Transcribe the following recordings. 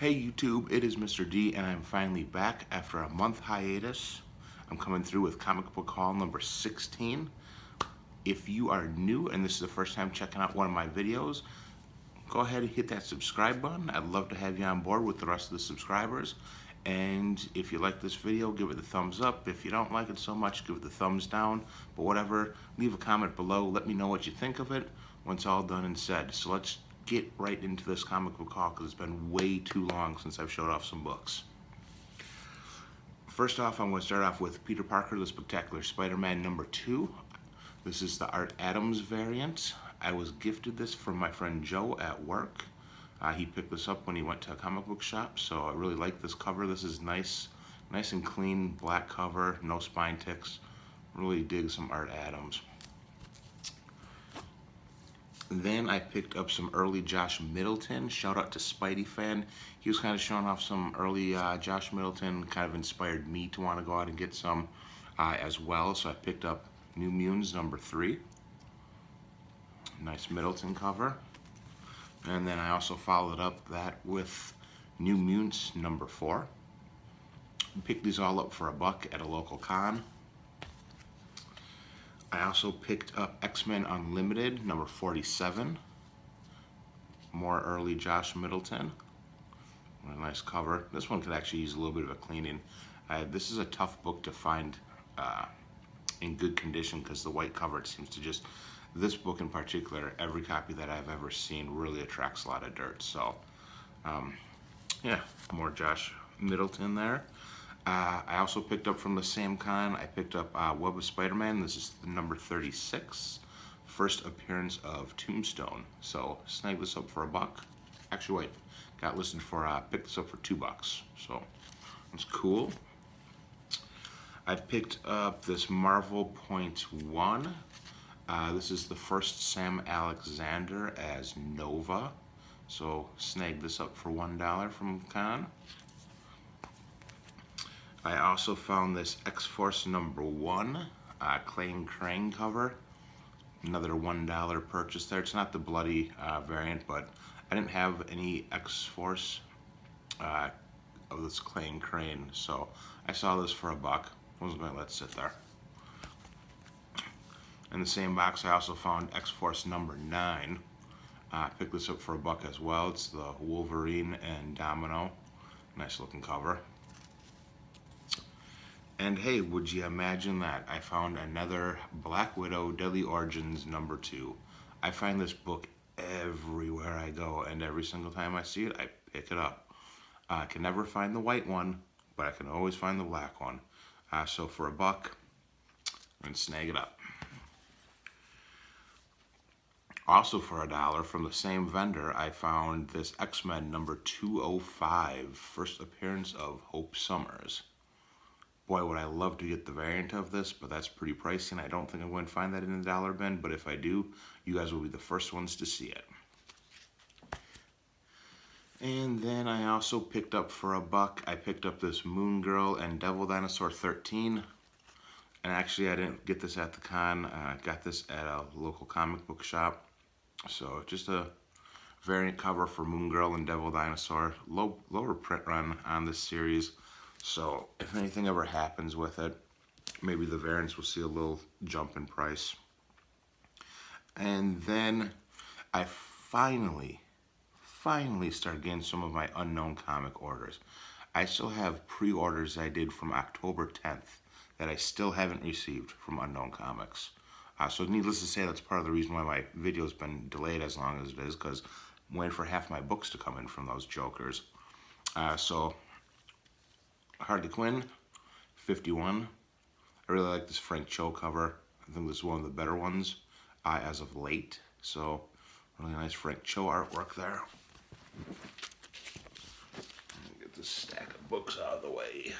Hey YouTube, it is Mr. D and I'm finally back after a month hiatus. I'm coming through with comic book haul number 16. If you are new and this is the first time checking out one of my videos, go ahead and hit that subscribe button. I'd love to have you on board with the rest of the subscribers. And if you like this video, give it the thumbs up. If you don't like it so much, give it the thumbs down. But whatever, leave a comment below. Let me know what you think of it when it's all done and said. So let's get right into this comic book haul because it's been way too long since I've showed off some books. First off, I'm going to start off with Peter Parker, The Spectacular Spider-Man number 2. This is the Art Adams variant. I was gifted this from my friend Joe at work. He picked this up when he went to a comic book shop, so I really like this cover. This is nice and clean, black cover, no spine ticks. Really dig some Art Adams. Then I picked up some early Josh Middleton. Shout out to Spidey Fan. He was kind of showing off some early Josh Middleton, kind of inspired me to want to go out and get some as well. So I picked up New Mutants number 3. Nice Middleton cover. And then I also followed up that with New Mutants number 4. Picked these all up for $1 at a local con. I also picked up X-Men Unlimited, number 47. More early Josh Middleton. What a nice cover. This one could actually use a little bit of a cleaning. This is a tough book to find in good condition because the white cover, it seems to just, this book in particular, every copy that I've ever seen really attracts a lot of dirt. So, yeah, more Josh Middleton there. I also picked up from the same con, I picked up Web of Spider-Man. This is the number 36, first appearance of Tombstone. So snagged this up for $1. Actually, wait, got listed for, picked this up for $2. So that's cool. I picked up this Marvel Point 1. This is the first Sam Alexander as Nova. So snagged this up for $1 from con. I also found this X-Force number 1, Clayton Crane cover. Another $1 purchase there. It's not the bloody variant, but I didn't have any X-Force of this Clayton Crane, so I saw this for $1. Wasn't going to let it sit there. In the same box, I also found X-Force number 9. I picked this up for $1 as well. It's the Wolverine and Domino. Nice looking cover. And hey, would you imagine that? I found another Black Widow Deadly Origins number 2. I find this book everywhere I go, and every single time I see it, I pick it up. I can never find the white one, but I can always find the black one. So for $1, and snag it up. Also for $1 from the same vendor, I found this X-Men number 205, first appearance of Hope Summers. Boy, would I love to get the variant of this, but that's pretty pricey, and I don't think I'm going to find that in the dollar bin, but if I do, you guys will be the first ones to see it. And then I also picked up for $1, I picked up this Moon Girl and Devil Dinosaur 13. And actually, I didn't get this at the con. I got this at a local comic book shop. So just a variant cover for Moon Girl and Devil Dinosaur. Lower print run on this series. So if anything ever happens with it, maybe the variants will see a little jump in price. And then I finally started getting some of my unknown comic orders. I still have pre-orders I did from October 10th that I still haven't received from Unknown Comics. So needless to say, that's part of the reason why my video's been delayed as long as it is, because I'm waiting for half my books to come in from those jokers. So Harley Quinn, 51. I really like this Frank Cho cover. I think this is one of the better ones as of late. So really nice Frank Cho artwork there. Get this stack of books out of the way.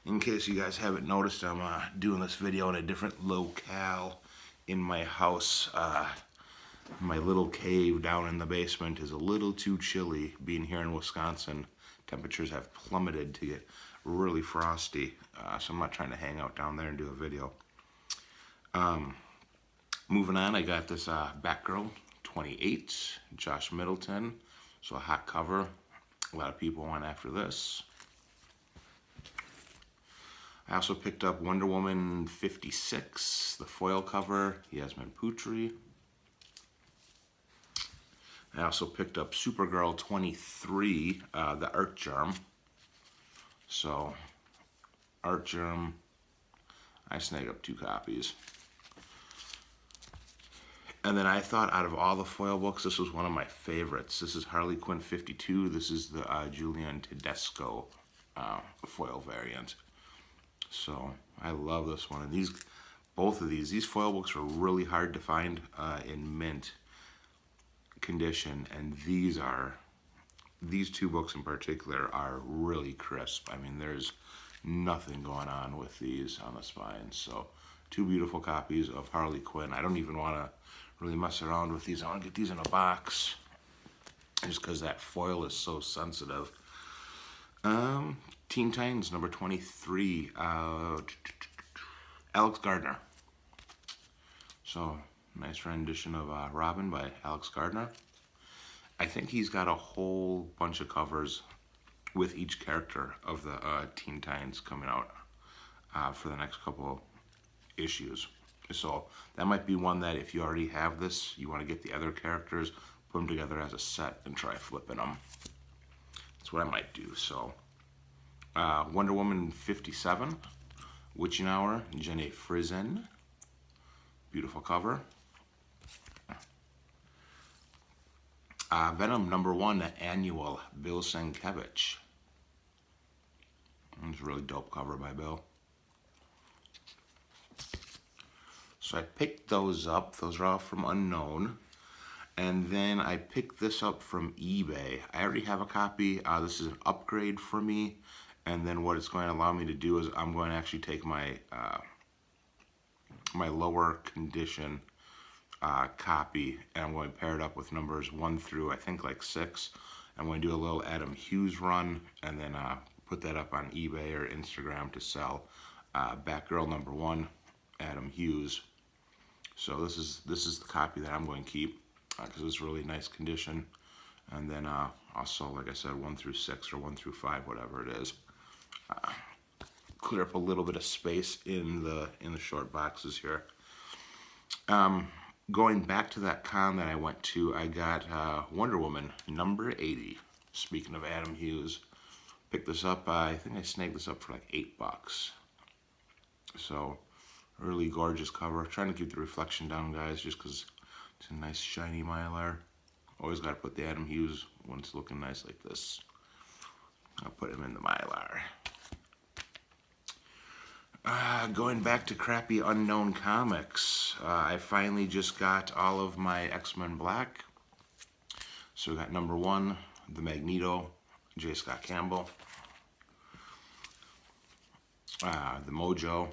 In case you guys haven't noticed, I'm doing this video in a different locale in my house. My little cave down in the basement is a little too chilly. Being here in Wisconsin, temperatures have plummeted to get really frosty, so I'm not trying to hang out down there and do a video. Moving on, I got this Batgirl 28, Josh Middleton, so a hot cover. A lot of people went after this. I also picked up Wonder Woman 56, the foil cover, Yasmin Putri. I also picked up Supergirl 23, the art germ. So, art germ, I snagged up 2 copies. And then I thought out of all the foil books, this was one of my favorites. This is Harley Quinn 52. This is the Julian Tedesco foil variant. So I love this one. And both of these foil books are really hard to find in mint condition. And these 2 books in particular are really crisp. I mean, there's nothing going on with these on the spine. So 2 beautiful copies of Harley Quinn. I don't even want to really mess around with these. I want to get these in a box just because that foil is so sensitive. Teen Titans number 23, Alex Gardner. So nice rendition of Robin by Alex Gardner. I think he's got a whole bunch of covers with each character of the Teen Titans coming out for the next couple issues. So that might be one that if you already have this, you want to get the other characters, put them together as a set and try flipping them. That's what I might do. So Wonder Woman 57, Witching Hour, Jenny Frizen. Beautiful cover. Venom number 1, annual, Bill Sienkiewicz. It's a really dope cover by Bill. So I picked those up. Those are all from Unknown. And then I picked this up from eBay. I already have a copy. This is an upgrade for me. And then what it's going to allow me to do is I'm going to actually take my my lower condition copy and I'm going to pair it up with numbers 1 through I think like 6. I'm going to do a little Adam Hughes run and then put that up on eBay or Instagram to sell. Batgirl number 1, Adam Hughes. So this is the copy that I'm going to keep because it's really nice condition. And then also, like I said, 1 through 6 or 1 through 5, whatever it is. Clear up a little bit of space in the short boxes here. Going back to that con that I went to, I got Wonder Woman number 80. Speaking of Adam Hughes, picked this up. I think I snagged this up for like $8. So really gorgeous cover. Trying to keep the reflection down, guys, just because it's a nice shiny mylar. Always got to put the Adam Hughes when it's looking nice like this. I'll put him in the mylar. Going back to crappy Unknown comics, I finally just got all of my X-Men Black. So we got number 1, the Magneto, J. Scott Campbell. The Mojo.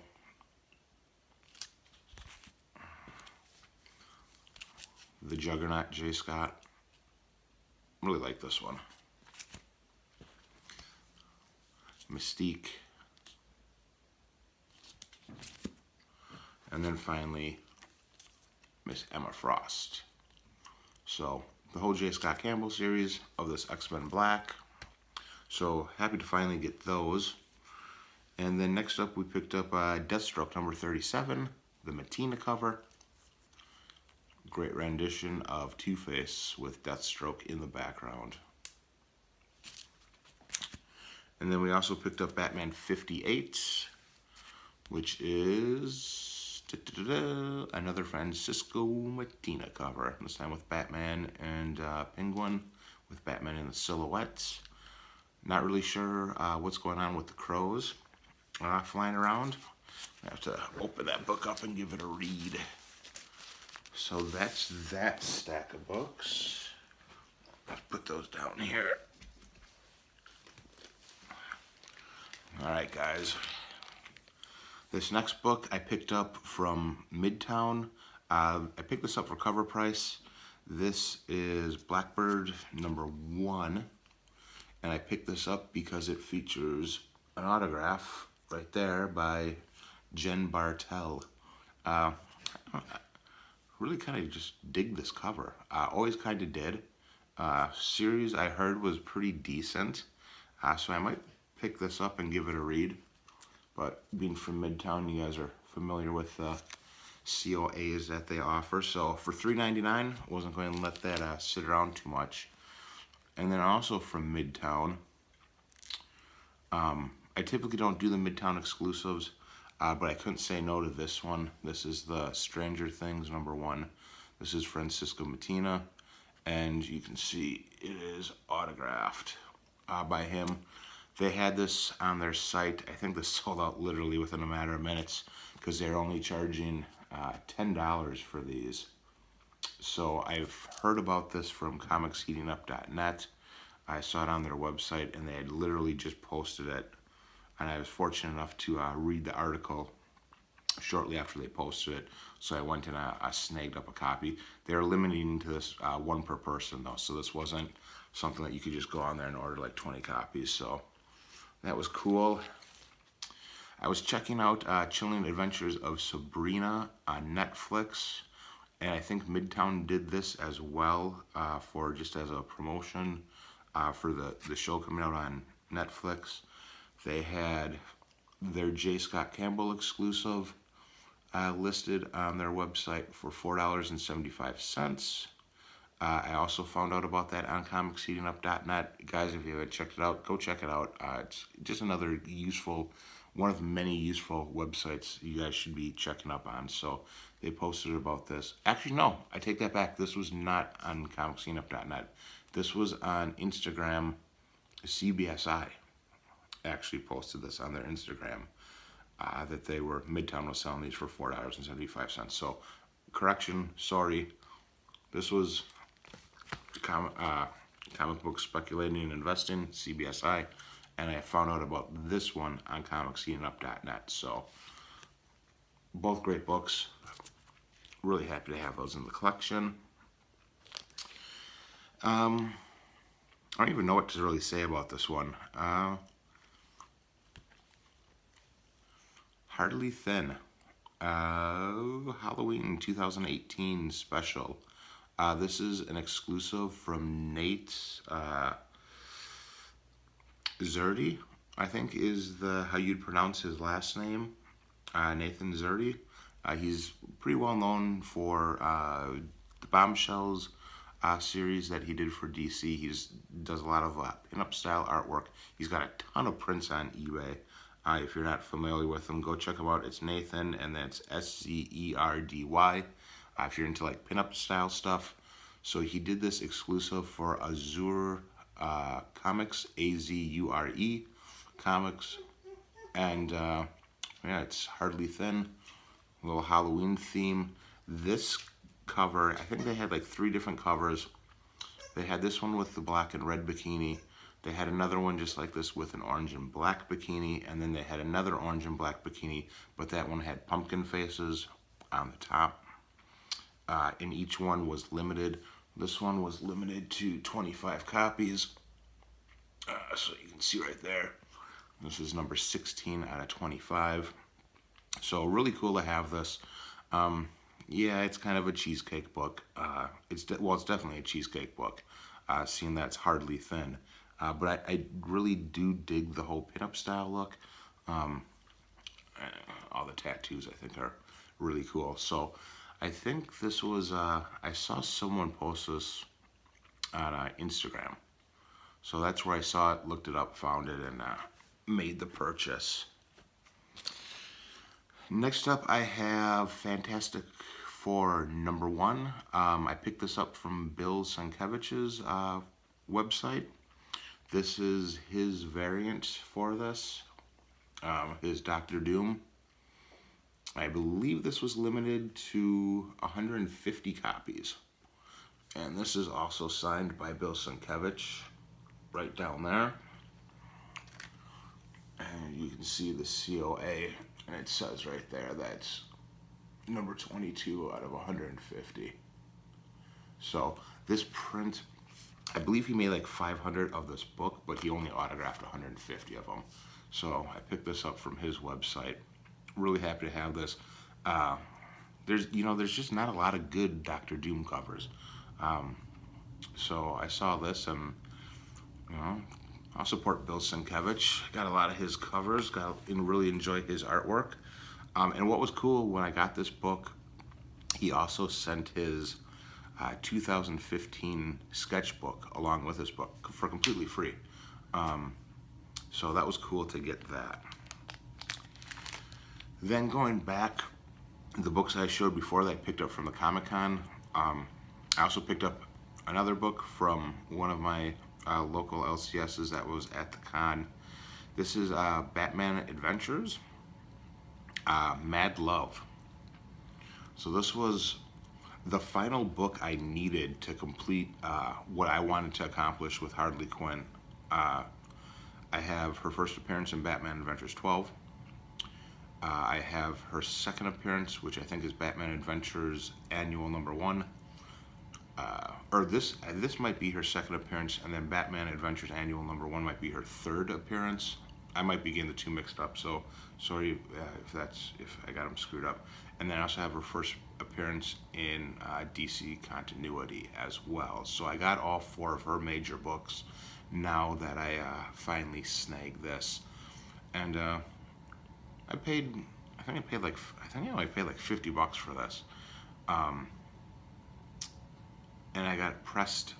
The Juggernaut, J. Scott. Really like this one. Mystique. And then finally, Miss Emma Frost. So the whole J. Scott Campbell series of this X-Men Black. So happy to finally get those. And then next up we picked up Deathstroke number 37, the Matina cover. Great rendition of Two-Face with Deathstroke in the background. And then we also picked up Batman 58, which is another Francisco Matina cover, this time with Batman and Penguin, with Batman in the silhouettes. Not really sure what's going on with the crows flying around. I have to open that book up and give it a read. So that's that stack of books. Let's put those down here. Alright, guys. This next book I picked up from Midtown. I picked this up for cover price. This is Blackbird number 1. And I picked this up because it features an autograph right there by Jen Bartel. Really kind of just dig this cover. Always kind of did. Series I heard was pretty decent, so I might pick this up and give it a read. But being from Midtown, you guys are familiar with the COAs that they offer. So for $3.99, wasn't going to let that sit around too much. And then also from Midtown, I typically don't do the Midtown exclusives, but I couldn't say no to this one. This is the Stranger Things #1. This is Francisco Mattina, and you can see it is autographed by him. They had this on their site. I think this sold out literally within a matter of minutes because they're only charging $10 for these. So I've heard about this from comicsheatingup.net. I saw it on their website, and they had literally just posted it. And I was fortunate enough to read the article shortly after they posted it. So I went and I snagged up a copy. They were limiting to this one per person, though. So this wasn't something that you could just go on there and order like 20 copies. So that was cool. I was checking out Chilling Adventures of Sabrina on Netflix. And I think Midtown did this as well for just as a promotion for the show coming out on Netflix. They had their J. Scott Campbell exclusive listed on their website for $4.75. I also found out about that on comicsheatingup.net. Guys, if you haven't checked it out, go check it out. It's just another useful, one of many useful websites you guys should be checking up on. So they posted about this. Actually, no, I take that back. This was not on comicsheatingup.net. This was on Instagram. CBSI actually posted this on their Instagram. That Midtown was selling these for $4.75. So, correction, sorry. This was Comic Book Speculating and Investing, CBSI, and I found out about this one on comicsheatingup.net. So, both great books. Really happy to have those in the collection. I don't even know what to really say about this one. Hardly Thin. Halloween 2018 special. This is an exclusive from Nate Zerdy, I think is how you'd pronounce his last name. Nathan Zerdy. He's pretty well known for the Bombshells series that he did for DC. He does a lot of pinup style artwork. He's got a ton of prints on eBay. If you're not familiar with him, go check him out. It's Nathan, and that's Scerdy. If you're into like pinup style stuff. So he did this exclusive for Azure Comics, Azure Comics, and yeah, it's Hardly Thin, a little Halloween theme. This cover, I think they had like 3 different covers. They had this one with the black and red bikini. They had another one just like this with an orange and black bikini, and then they had another orange and black bikini, but that one had pumpkin faces on the top. And each one was limited. This one was limited to 25 copies. So you can see right there. This is number 16 out of 25. So really cool to have this. Yeah, it's kind of a cheesecake book. It's definitely a cheesecake book, seeing that's Hardly Thin. But I really do dig the whole pinup style look. All the tattoos I think are really cool. So I think this was, I saw someone post this on Instagram. So that's where I saw it, looked it up, found it, and made the purchase. Next up, I have Fantastic Four #1. I picked this up from Bill Sienkiewicz's website. This is his variant for this, his Doctor Doom. I believe this was limited to 150 copies. And this is also signed by Bill Sienkiewicz, right down there. And you can see the COA, and it says right there that's number 22 out of 150. So this print, I believe he made like 500 of this book, but he only autographed 150 of them. So I picked this up from his website. Really happy to have this. There's just not a lot of good Doctor Doom covers. So I saw this, and you know, I'll support Bill Sienkiewicz. Got a lot of his covers. And really enjoy his artwork. And what was cool when I got this book, he also sent his 2015 sketchbook along with his book for completely free. So that was cool to get that. Then going back, the books I showed before that I picked up from the Comic-Con, I also picked up another book from one of my local LCSs that was at the con. This is Batman Adventures, Mad Love. So this was the final book I needed to complete what I wanted to accomplish with Harley Quinn. I have her first appearance in Batman Adventures 12. I have her second appearance, which I think is Batman Adventures Annual number 1. Or this might be her second appearance, and then Batman Adventures Annual number 1 might be her third appearance. I might be getting the two mixed up, so sorry if I got them screwed up. And then I also have her first appearance in DC continuity as well. So I got all 4 of her major books now that I finally snagged this. And I think I paid like $50 for this. And I got it pressed.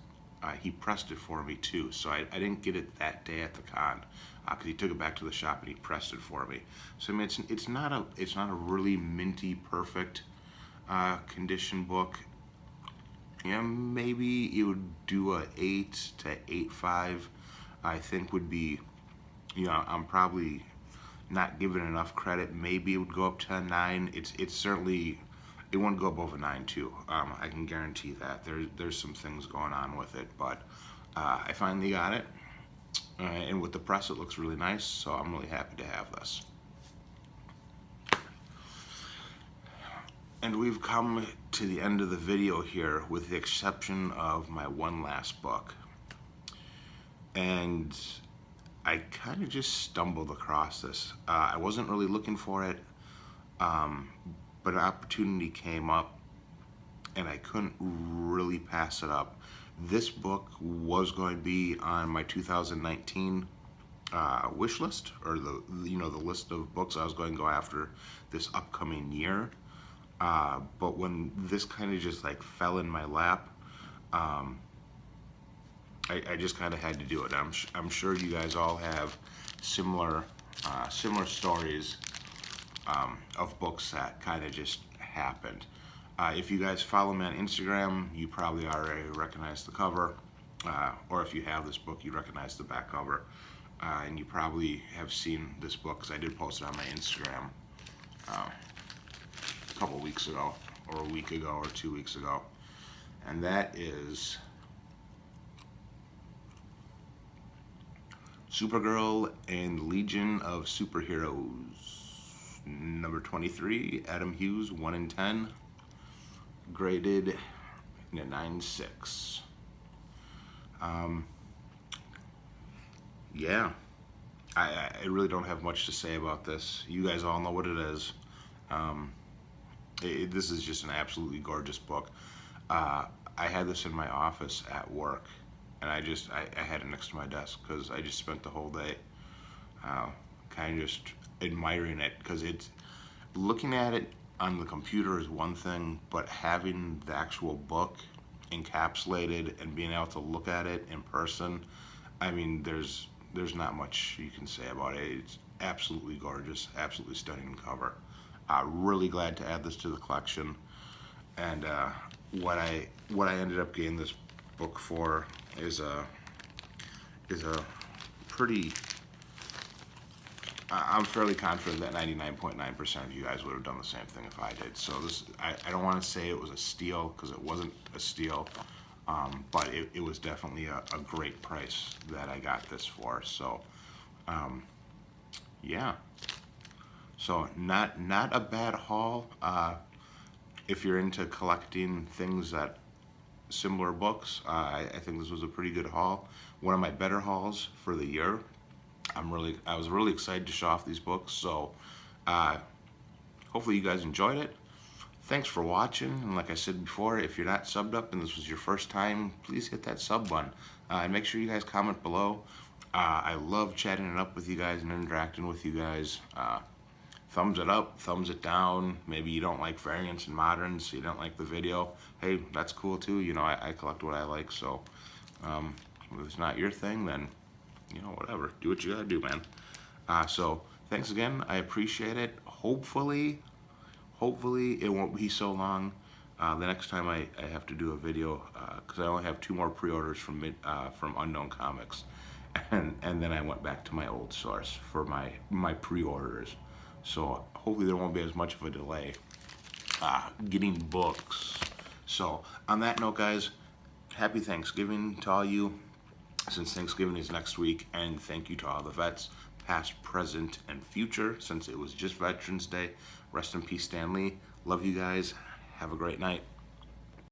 He pressed it for me too, so I didn't get it that day at the con because he took it back to the shop and he pressed it for me. So I mean, it's not a really minty perfect condition book. Yeah, maybe it would do a 8 to 8.5. I think would be, I'm probably not giving enough credit. Maybe it would go up to a 9. It's certainly. It won't go above a 9 too. I can guarantee that. There's some things going on with it, but I finally got it. And with the press, it looks really nice, so I'm really happy to have this. And we've come to the end of the video here, with the exception of my one last book. And I kind of just stumbled across this. I wasn't really looking for it. But an opportunity came up and I couldn't really pass it up. This book was going to be on my 2019 wish list, or the list of books I was going to go after this upcoming year. But when this kind of just like fell in my lap, I just kind of had to do it. I'm sure you guys all have similar stories of books that kind of just happened. If you guys follow me on Instagram, you probably already recognize the cover, or if you have this book, you recognize the back cover, and you probably have seen this book because I did post it on my Instagram a couple weeks ago, or a week ago, or 2 weeks ago, and that is Supergirl and Legion of Superheroes, number 23, Adam Hughes, 1 in 10, graded in a 9.6. Yeah, I really don't have much to say about this. You guys all know what it is. This is just an absolutely gorgeous book. I had this in my office at work, and I had it next to my desk because I just spent the whole day kind of just admiring it, because it's, looking at it on the computer is one thing, but having the actual book encapsulated and being able to look at it in person, I mean, there's not much you can say about it. It's absolutely gorgeous, absolutely stunning cover. Really glad to add this to the collection. And what I ended up getting this book for is a pretty. I'm fairly confident that 99.9% of you guys would have done the same thing if I did. So this, I don't want to say it was a steal, because it wasn't a steal, but it was definitely a great price that I got this for. So, yeah. So not a bad haul. If you're into collecting things that similar books, I think this was a pretty good haul. One of my better hauls for the year. I was really excited to show off these books, so hopefully you guys enjoyed it. thanks for watching. And like I said before, if you're not subbed up and this was your first time, please hit that sub button. And make sure you guys comment below. I love chatting it up with you guys and interacting with you guys. Thumbs it up, thumbs it down. Maybe you don't like variants and moderns, so you don't like the video. Hey, that's cool too. You know, I collect what I like, so if it's not your thing, then, you know, whatever. Do what you gotta do, man. So thanks again. I appreciate it. Hopefully it won't be so long. The next time I have to do a video, because I only have 2 more pre-orders from Unknown Comics, and then I went back to my old source for my pre-orders. So hopefully there won't be as much of a delay getting books. So on that note, guys, happy Thanksgiving to all you, since Thanksgiving is next week, and thank you to all the vets, past, present, and future, since it was just Veterans Day. Rest in peace, Stan Lee. Love you guys. Have a great night.